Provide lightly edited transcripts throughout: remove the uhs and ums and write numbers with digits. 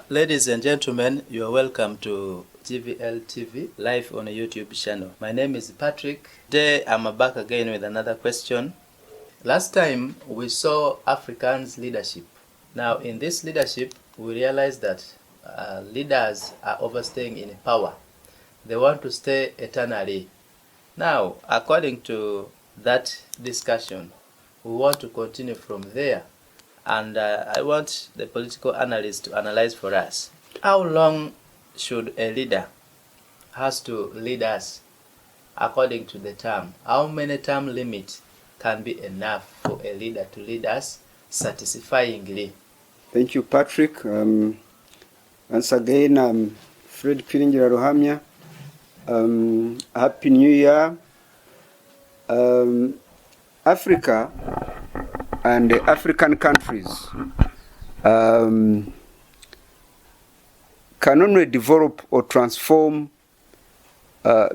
Ladies and gentlemen, you are welcome to GVL TV live on a YouTube channel. My name is Patrick. Today I'm back again with another question. Last time we saw Africans' leadership. Now in this leadership we realized that leaders are overstaying in power. They want to stay eternally. Now according to that discussion, we want to continue from there. And I want the political analyst to analyze for us. How long should a leader has to lead us according to the term? How many term limit can be enough for a leader to lead us satisfyingly? Thank you, Patrick. Once again, I'm Fred Piringira Ruhamya. Happy New Year. Africa and the African countries can only develop or transform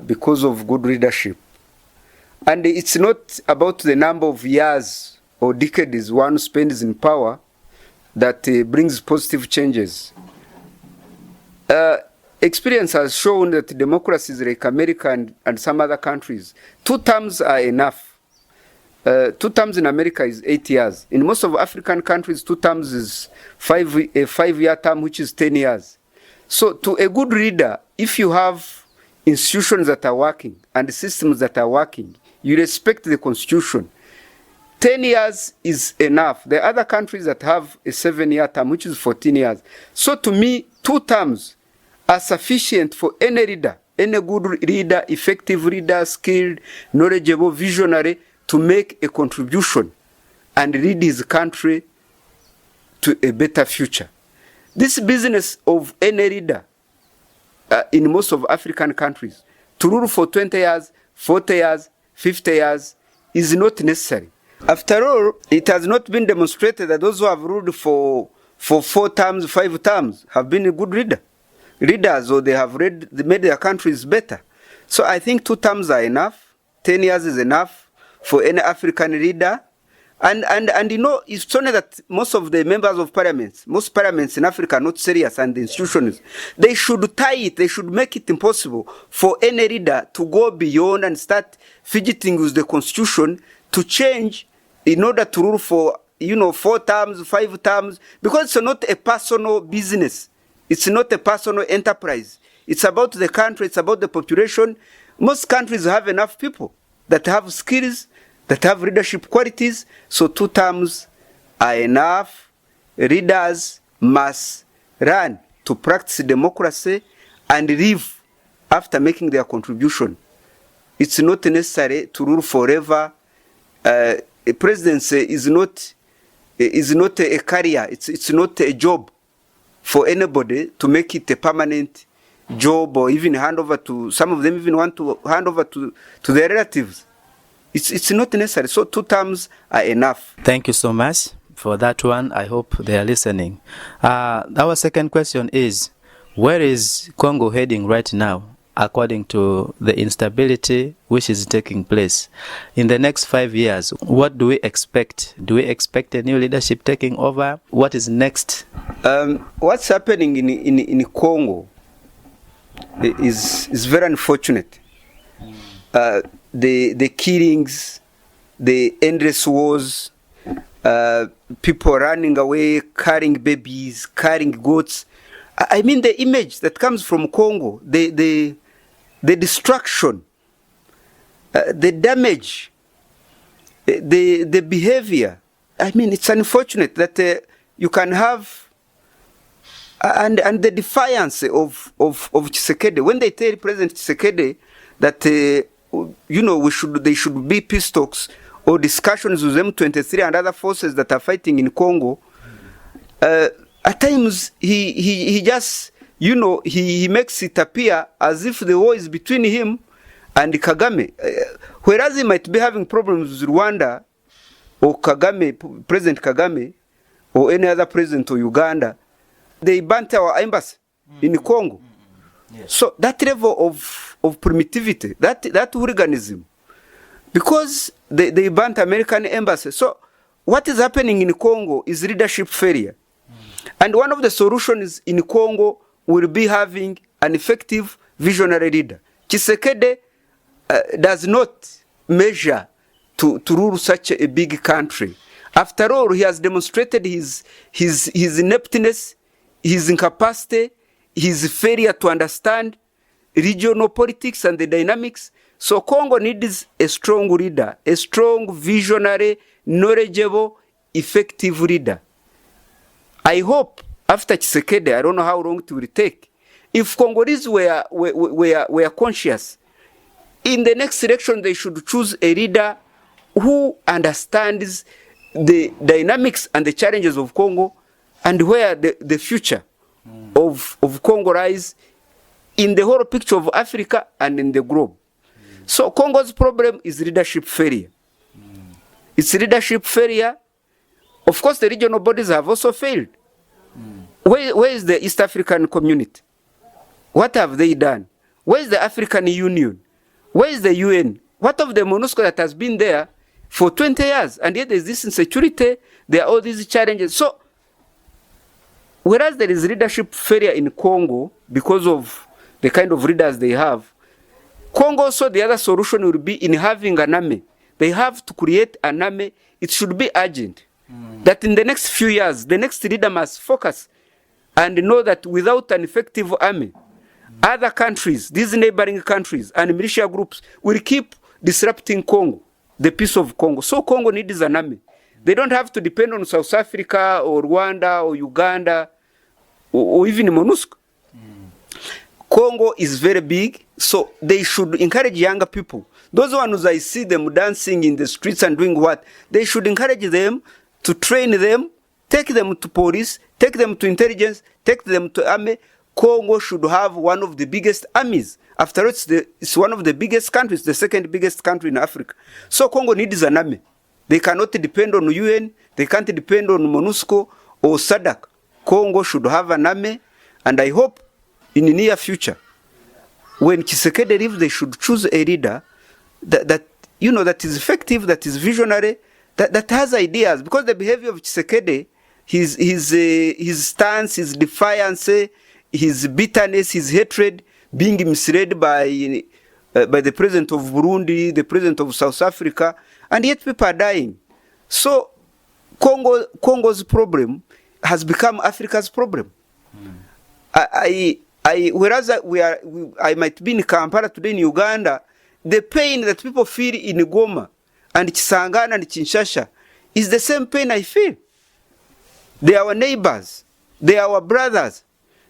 because of good leadership. And it's not about the number of years or decades one spends in power that brings positive changes. Experience has shown that democracies like America and some other countries, 2 terms are enough. 2 terms in America is 8 years. In most of African countries, 2 terms is a 5-year term, which is 10 years. So to a good leader, if you have institutions that are working and systems that are working, you respect the constitution, 10 years is enough. There are other countries that have a 7-year term, which is 14 years. So to me, 2 terms are sufficient for any leader, any good leader, effective leader, skilled, knowledgeable, visionary, to make a contribution and lead his country to a better future. This business of any leader in most of African countries, to rule for 20 years, 40 years, 50 years, is not necessary. After all, it has not been demonstrated that those who have ruled for 4 terms, 5 terms, have been a good leaders, or they have made their countries better. So I think 2 terms are enough. 10 years is enough for any African leader. And you know, it's funny that most of the members of parliaments, most parliaments in Africa are not serious, and the institutions, they should tie it, they should make it impossible for any leader to go beyond and start fidgeting with the constitution to change in order to rule for, 4 terms, 5 terms, because it's not a personal business. It's not a personal enterprise. It's about the country, it's about the population. Most countries have enough people that have skills, that have leadership qualities, so 2 terms are enough. Leaders must run to practice democracy and leave after making their contribution. It's not necessary to rule forever. A presidency is not a career. It's not a job for anybody to make it a permanent job, or even hand over to, some of them even want to hand over to their relatives. It's not necessary. So 2 terms are enough. Thank you so much for that one. I hope they are listening. Our second question is, where is Congo heading right now according to the instability which is taking place? In the next 5 years, what do we expect? Do we expect a new leadership taking over? What is next? What's happening in Congo is very unfortunate. The killings, the endless wars, people running away, carrying babies, carrying goats. I mean, the image that comes from Congo, the destruction, the damage, the behavior. I mean, it's unfortunate that you can have, and the defiance of Tshisekedi. When they tell President Tshisekedi that they should be peace talks or discussions with M23 and other forces that are fighting in Congo, at times he just, he makes it appear as if the war is between him and Kagame, whereas he might be having problems with Rwanda or Kagame, President Kagame, or any other president of Uganda. They burnt our embassy in Congo. Yes. So that level of primitivity, that hooliganism, because they burnt American embassy. So what is happening in Congo is leadership failure. And one of the solutions in Congo will be having an effective visionary leader. Tshisekedi does not measure to rule such a big country. After all, he has demonstrated his ineptness, his incapacity, his failure to understand regional politics and the dynamics. So Congo needs a strong leader, a strong, visionary, knowledgeable, effective leader. I hope after Tshisekedi, I don't know how long it will take, if Congolese were conscious, in the next election they should choose a leader who understands the dynamics and the challenges of Congo and where the future of Congo lies in the whole picture of Africa and in the globe. So Congo's problem is leadership failure. It's leadership failure. Of course, the regional bodies have also failed. Where is the East African community? What have they done? Where is the African Union? Where is the UN? What of the MONUSCO that has been there for 20 years? And yet there's this insecurity, there are all these challenges. So, whereas there is leadership failure in Congo because of the kind of leaders they have, Congo also, the other solution will be in having an army. They have to create an army. It should be urgent. That in the next few years, the next leader must focus and know that without an effective army, other countries, these neighboring countries and militia groups will keep disrupting Congo, the peace of Congo. So Congo needs an army. They don't have to depend on South Africa or Rwanda or Uganda or even MONUSCO. Congo is very big, so they should encourage younger people. Those ones I see them dancing in the streets and doing what? They should encourage them to train them, take them to police, take them to intelligence, take them to army. Congo should have one of the biggest armies. After all, it's one of the biggest countries, the second biggest country in Africa. So Congo needs an army. They cannot depend on UN, they can't depend on MONUSCO or SADC. Congo should have an army, and I hope in the near future, when Tshisekedi leaves, they should choose a leader that is effective, that is visionary, that has ideas. Because the behavior of Tshisekedi, his stance, his defiance, his bitterness, his hatred, being misled by the president of Burundi, the president of South Africa, and yet people are dying. So Congo's problem has become Africa's problem. Whereas I might be in Kampala today in Uganda, the pain that people feel in Goma and Kisangani and Kinshasa is the same pain I feel. They are our neighbors. They are our brothers.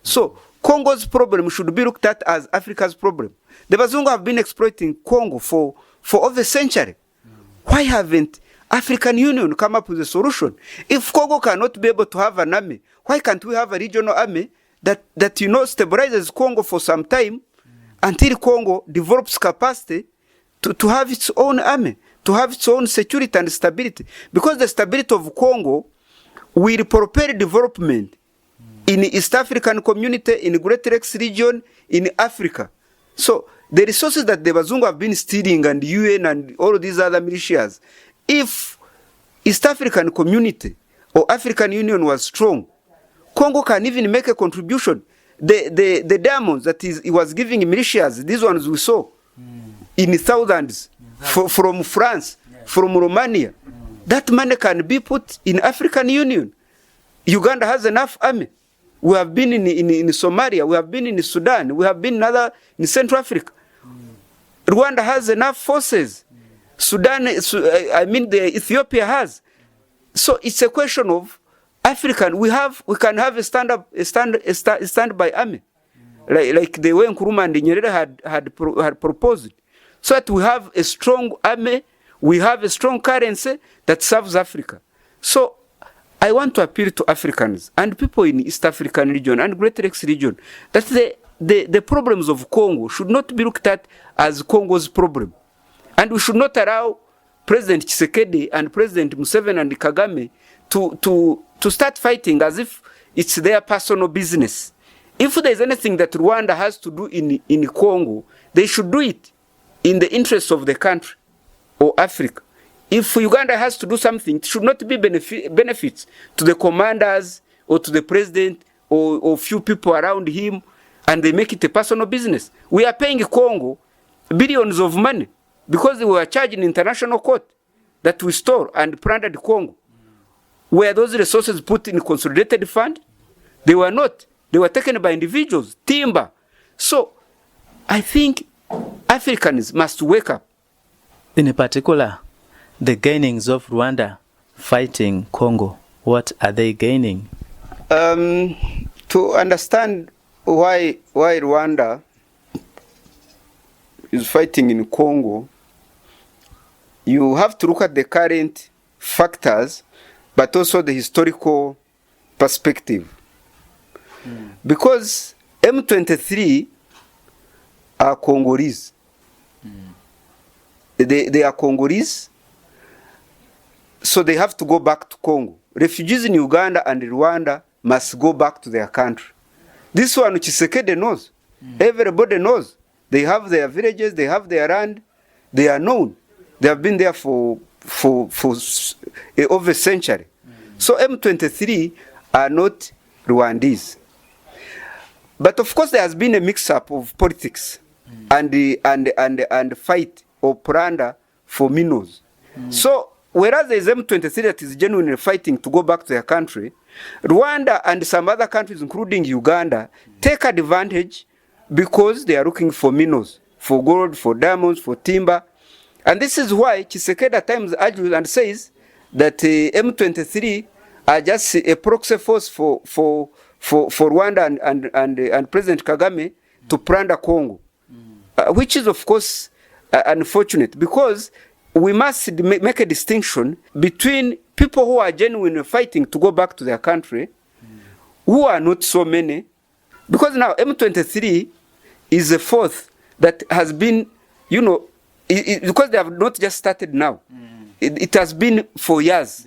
So Congo's problem should be looked at as Africa's problem. The Bazungu have been exploiting Congo for over a century. Why haven't African Union come up with a solution? If Congo cannot be able to have an army, why can't we have a regional army that stabilizes Congo for some time until Congo develops capacity to have its own army, to have its own security and stability? Because the stability of Congo will propel development in the East African community, in the Great Lakes region, in Africa. So the resources that the Bazungu have been stealing and UN and all of these other militias, if East African community or African Union was strong, Congo can even make a contribution. The diamonds that he was giving militias, these ones we saw in thousands from France, from Romania, that money can be put in African Union. Uganda has enough army. We have been in Somalia, we have been in Sudan, we have been in Central Africa. Rwanda has enough forces. The Ethiopia has. So it's a question of African. We can have a standby army, like the way Nkrumah and Nyerere had proposed, so that we have a strong army, we have a strong currency that serves Africa. So I want to appeal to Africans and people in East African region and Great Lakes region that the problems of Congo should not be looked at as Congo's problem, and we should not allow President Tshisekedi and President Museveni and Kagame to start fighting as if it's their personal business. If there's anything that Rwanda has to do in Congo, they should do it in the interest of the country or Africa. If Uganda has to do something, it should not be benefits to the commanders or to the president or few people around him, and they make it a personal business. We are paying Congo billions of money because we were charged in international court that we stole and plundered Congo. Were those resources put in consolidated fund? They were not. They were taken by individuals, timber. So I think Africans must wake up. In particular, the gainings of Rwanda fighting Congo, what are they gaining? To understand why Rwanda is fighting in Congo, you have to look at the current factors, but also the historical perspective. Because M23 are Congolese. They are Congolese, so they have to go back to Congo. Refugees in Uganda and Rwanda must go back to their country. This one, Tshisekedi knows. Everybody knows. They have their villages, they have their land, they are known. They have been there for over a century. So M23 are not Rwandese. But of course there has been a mix-up of politics and fight or plunder for minerals. So whereas there is M23 that is genuinely fighting to go back to their country, Rwanda and some other countries, including Uganda, take advantage because they are looking for minerals, for gold, for diamonds, for timber. And this is why Tshisekedi at times argues and says that M23 are just a proxy force for Rwanda and President Kagame to plunder Congo, which is of course unfortunate, because we must make a distinction between people who are genuinely fighting to go back to their country, who are not so many, because now M23 is a force that has been, because they have not just started now. It has been for years.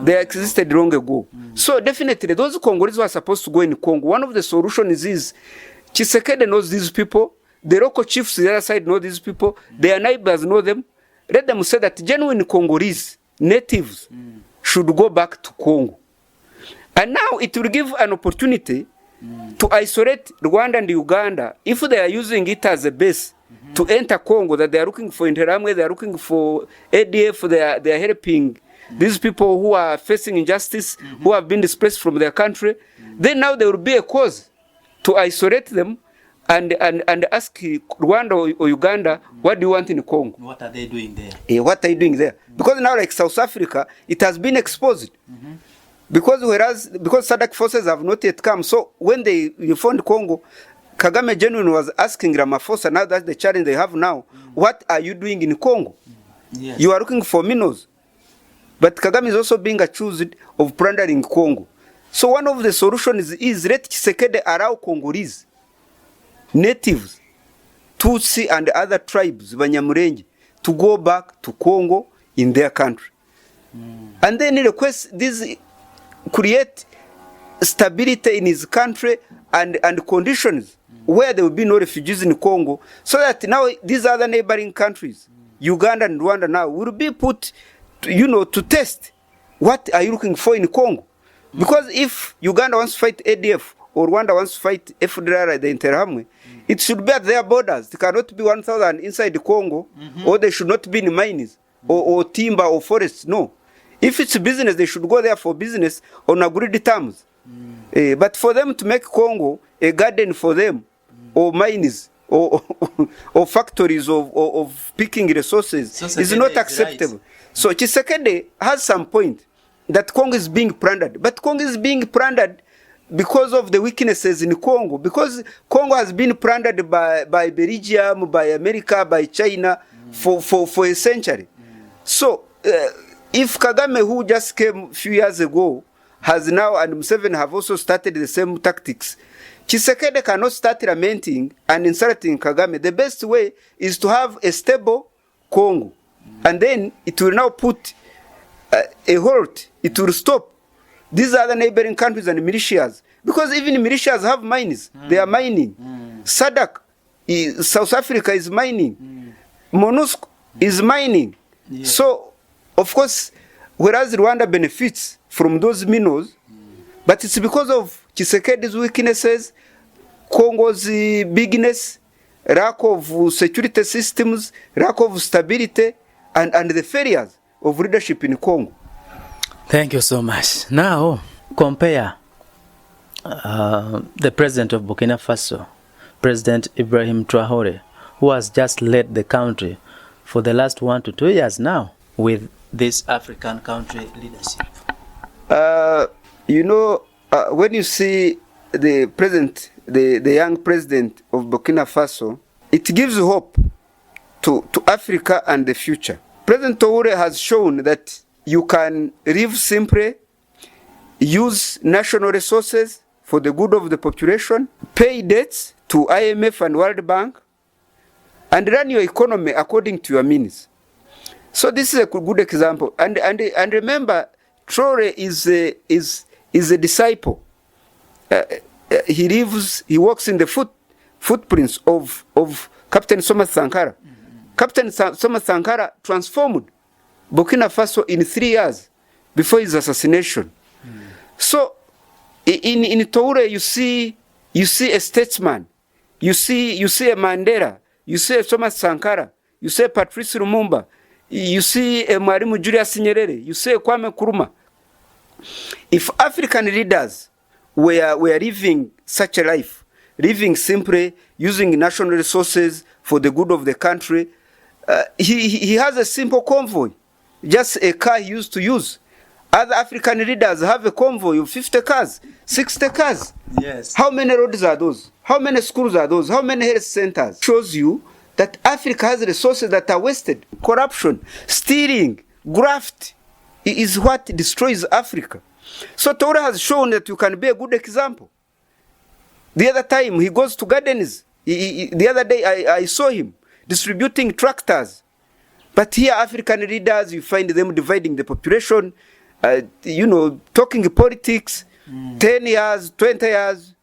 They existed long ago. So definitely those Congolese who are supposed to go in Congo, one of the solutions is Tshisekedi knows these people, the local chiefs the other side know these people, their neighbors know them. Let them say that genuine Congolese natives should go back to Congo. And now it will give an opportunity to isolate Rwanda and Uganda if they are using it as a base to enter Congo, that they are looking for Interahamwe, they are looking for ADF, they are helping these people who are facing injustice, who have been displaced from their country. Then now there will be a cause to isolate them and ask Rwanda or Uganda, what do you want in Congo? What are they doing there? What are you doing there? Because now, like South Africa, it has been exposed. Because SADC forces have not yet come. So when they found Congo, Kagame genuinely was asking Ramaphosa, now that's the challenge they have now, what are you doing in Congo? Yes. You are looking for minerals. But Kagame is also being accused of plundering Congo. So one of the solutions is let Tshisekedi allow Congolese, natives, Tutsi and other tribes, Banyamulenge, to go back to Congo in their country. And then request this, create stability in his country and conditions where there will be no refugees in Congo, so that now these other neighboring countries, Uganda and Rwanda now, will be put to test what are you looking for in Congo. Because if Uganda wants to fight ADF or Rwanda wants to fight FDLR, the Interahamwe, it should be at their borders. It cannot be 1,000 inside the Congo, or they should not be in mines or timber or forests. No. If it's business, they should go there for business on agreed terms. But for them to make Congo a garden for them, or mines, or factories of picking resources, is not acceptable. Right. So Tshisekedi has some point that Congo is being plundered. But Congo is being plundered because of the weaknesses in Congo. Because Congo has been plundered by Belgium, by America, by China for a century. So if Kagame, who just came a few years ago, has now, and Museveni have also started the same tactics, Tshisekedi cannot start lamenting and insulting Kagame. The best way is to have a stable Congo. And then it will now put a halt. It will stop these other neighboring countries and militias. Because even militias have mines. They are mining. SADC, South Africa is mining. MONUSCO is mining. Yeah. So, of course, whereas Rwanda benefits from those minerals, But it's because of Tshisekedi's weaknesses, Congo's bigness, lack of security systems, lack of stability, and the failures of leadership in Congo. Thank you so much. Now, compare the president of Burkina Faso, President Ibrahim Traore, who has just led the country for the last 1 to 2 years now, with this African country leadership. When you see the president, the young president of Burkina Faso, it gives hope to Africa and the future. President Traore has shown that you can live simply, use national resources for the good of the population, pay debts to IMF and World Bank, and run your economy according to your means. So this is a good example. And remember, Traore is a disciple. He walks in the footprints of Captain Thomas Sankara. Captain Thomas Sankara transformed Burkina Faso in 3 years before his assassination. So in Traore you see a statesman, you see a Mandela, you see a Thomas Sankara, you see a Patrice Lumumba, you see a Mwalimu Julius Nyerere, you see a Kwame Nkrumah. If African leaders were living such a life, living simply, using national resources for the good of the country, he has a simple convoy, just a car he used to use. Other African leaders have a convoy of 50 cars, 60 cars. Yes. How many roads are those? How many schools are those? How many health centers? Shows you that Africa has resources that are wasted. Corruption, stealing, graft is what destroys Africa. So Traore has shown that you can be a good example. The other time he goes to gardens. The other day I saw him distributing tractors. But here African leaders, you find them dividing the population, talking politics, 10 years, 20 years,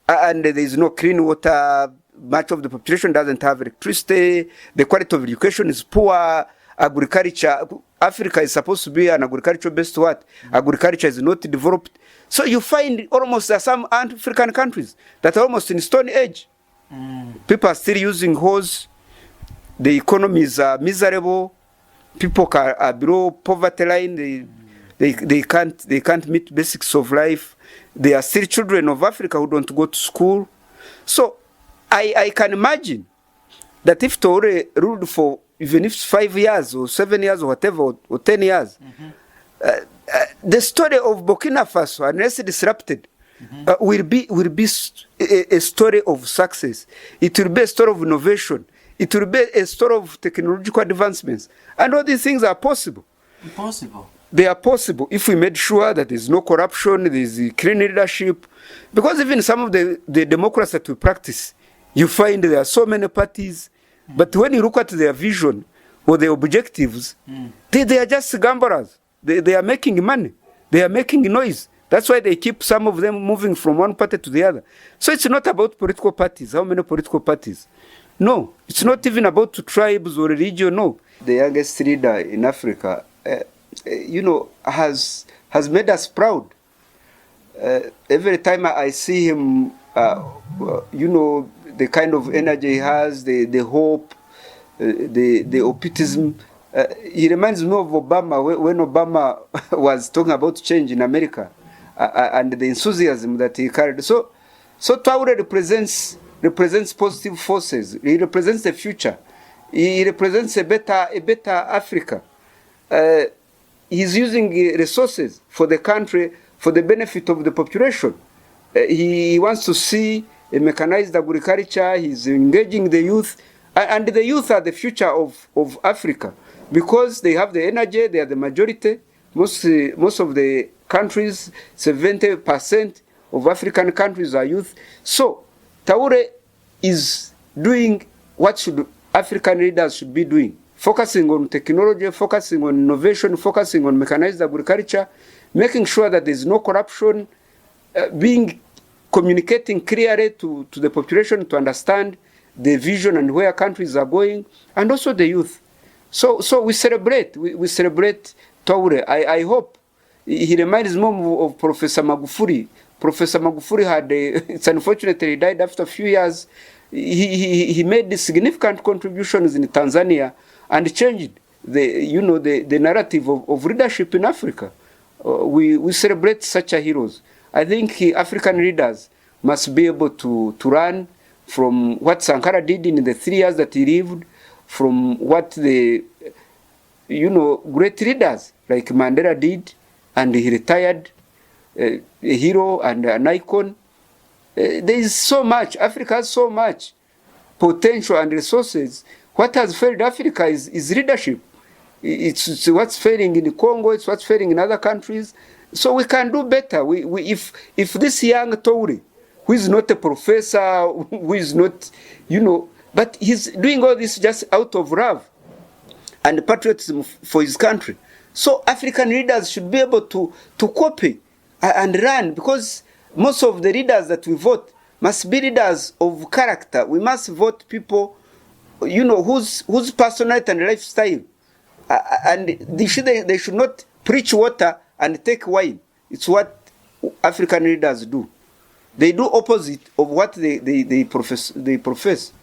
and there is no clean water. Much of the population doesn't have electricity. The quality of education is poor. Agriculture, Africa is supposed to be an agriculture-based what? Agriculture is not developed. So you find almost some African countries that are almost in Stone Age. People are still using hose. The economies are miserable. People are below poverty line. They can't meet basics of life. They are still children of Africa who don't go to school. So I can imagine that if Traore ruled for even if 5 years or 7 years or whatever, or 10 years, the story of Burkina Faso, unless disrupted, will be a story of success. It will be a story of innovation. It will be a story of technological advancements. And all these things are possible. Impossible. They are possible if we made sure that there is no corruption, there is clean leadership. Because even some of the democracy that we practice, you find there are so many parties. But when you look at their vision or their objectives, they are just gamblers. They are making money. They are making noise. That's why they keep some of them moving from one party to the other. So it's not about political parties. How many political parties? No. It's not even about tribes or religion. No. The youngest leader in Africa, has made us proud. Every time I see him, the kind of energy he has, the hope, the optimism. He reminds me of Obama, when Obama was talking about change in America, and the enthusiasm that he carried. So Traore represents positive forces. He represents the future. He represents a better Africa. He's using resources for the country, for the benefit of the population. He wants to see a mechanized agriculture. He's engaging the youth. And the youth are the future of Africa, because they have the energy, they are the majority. Most of the countries, 70% of African countries are youth. So Traore is doing what African leaders should be doing. Focusing on technology, focusing on innovation, focusing on mechanized agriculture, making sure that there's no corruption, communicating clearly to the population to understand the vision and where countries are going, and also the youth. So we celebrate Traore. I hope He reminds me of Professor Magufuli. Professor Magufuli had, it's unfortunately he died after a few years. He made significant contributions in Tanzania and changed the narrative of leadership in Africa. We celebrate such a heroes. I think African leaders must be able to run from what Sankara did in the 3 years that he lived, from what the great leaders like Mandela did, and he retired, a hero and an icon. There is so much. Africa has so much potential and resources. What has failed Africa is leadership. It's what's failing in Congo. It's what's failing in other countries. So we can do better. If this young Traore, who is not a professor, who is not, but he's doing all this just out of love and patriotism for his country. So African leaders should be able to copy and run, because most of the leaders that we vote must be leaders of character. We must vote people, whose personality and lifestyle, and they should not preach water and take wine. It's what African leaders do. They do opposite of what they profess.